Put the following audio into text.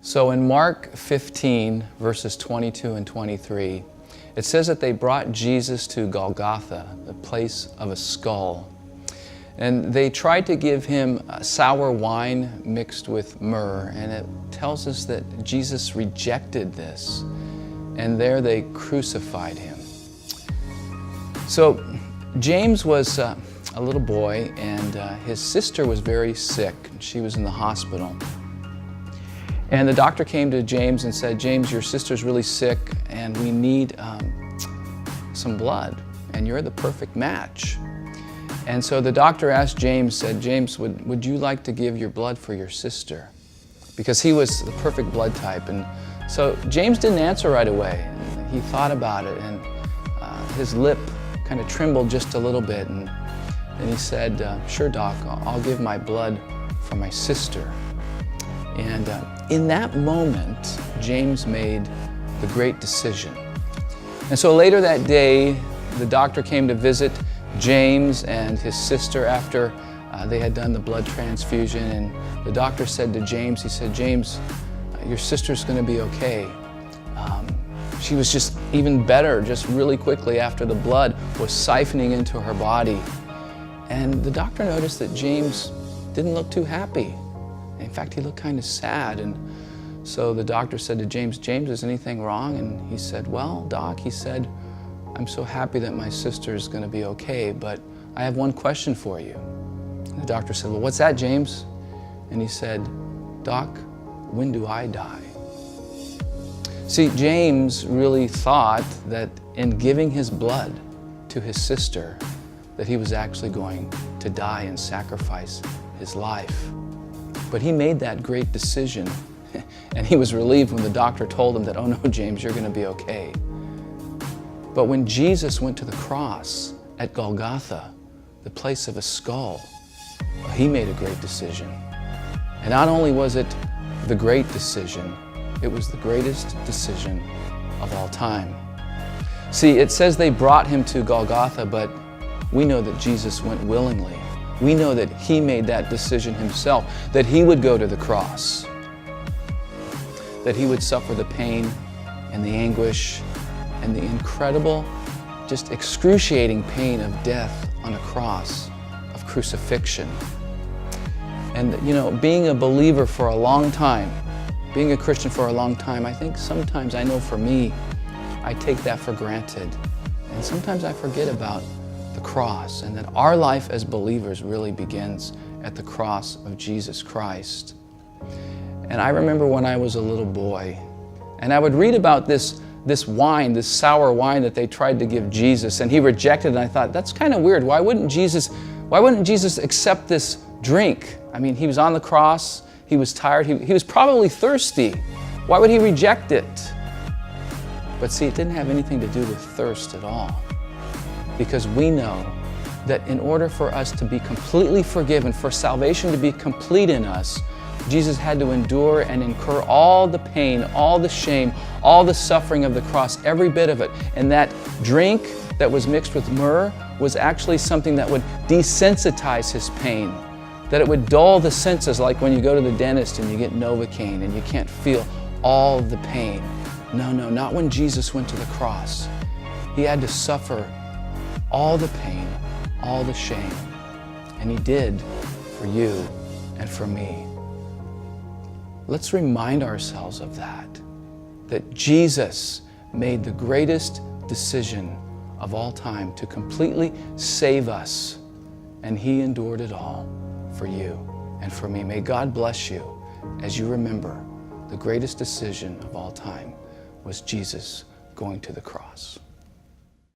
So in Mark 15, verses 22 and 23, it says that they brought Jesus to Golgotha, the place of a skull. And they tried to give him sour wine mixed with myrrh. And it tells us that Jesus rejected this. And there they crucified him. So James was a little boy, and his sister was very sick. She was in the hospital. And the doctor came to James and said, "James, your sister's really sick, and we need some blood, and you're the perfect match." And so the doctor asked James, said, "James, would you like to give your blood for your sister?" Because he was the perfect blood type. And so James didn't answer right away. He thought about it, and his lip kind of trembled just a little bit. And then he said, "Sure, Doc, I'll give my blood for my sister." And in that moment, James made the great decision. And so later that day, the doctor came to visit James and his sister after they had done the blood transfusion. And the doctor said to James, he said, "James, your sister's going to be okay." She was just even better just really quickly after the blood was siphoning into her body. And the doctor noticed that James didn't look too happy. In fact, he looked kind of sad. And so the doctor said to James, "James, is anything wrong?" And he said, "Well, Doc," he said, "I'm so happy that my sister's going to be okay, but I have one question for you." And the doctor said, "Well, what's that, James?" And he said, "Doc, when do I die?" See, James really thought that in giving his blood to his sister, that he was actually going to die and sacrifice his life. But he made that great decision, and he was relieved when the doctor told him that, "Oh no, James, you're going to be okay." But when Jesus went to the cross at Golgotha, the place of a skull, he made a great decision. And not only was it the great decision, it was the greatest decision of all time. See, it says they brought him to Golgotha, but we know that Jesus went willingly. We know that he made that decision himself, that he would go to the cross, that he would suffer the pain and the anguish and the incredible, just excruciating pain of death on a cross, of crucifixion. And you know, being a believer for a long time, being a Christian for a long time, I think sometimes, I know for me, I take that for granted. And sometimes I forget about the cross, and that our life as believers really begins at the cross of Jesus Christ. And I remember when I was a little boy, and I would read about this wine, this sour wine that they tried to give Jesus, and he rejected it. And I thought, that's kind of weird. Why wouldn't Jesus accept this drink? I mean, he was on the cross, he was tired, he was probably thirsty. Why would he reject it? But see, it didn't have anything to do with thirst at all. Because we know that in order for us to be completely forgiven, for salvation to be complete in us, Jesus had to endure and incur all the pain, all the shame, all the suffering of the cross, every bit of it. And that drink that was mixed with myrrh was actually something that would desensitize his pain, that it would dull the senses, like when you go to the dentist and you get Novocaine and you can't feel all the pain. No, not when Jesus went to the cross. He had to suffer all the pain, all the shame, and he did for you and for me. Let's remind ourselves of that Jesus made the greatest decision of all time to completely save us, and he endured it all for you and for me. May God bless you as you remember the greatest decision of all time was Jesus going to the cross.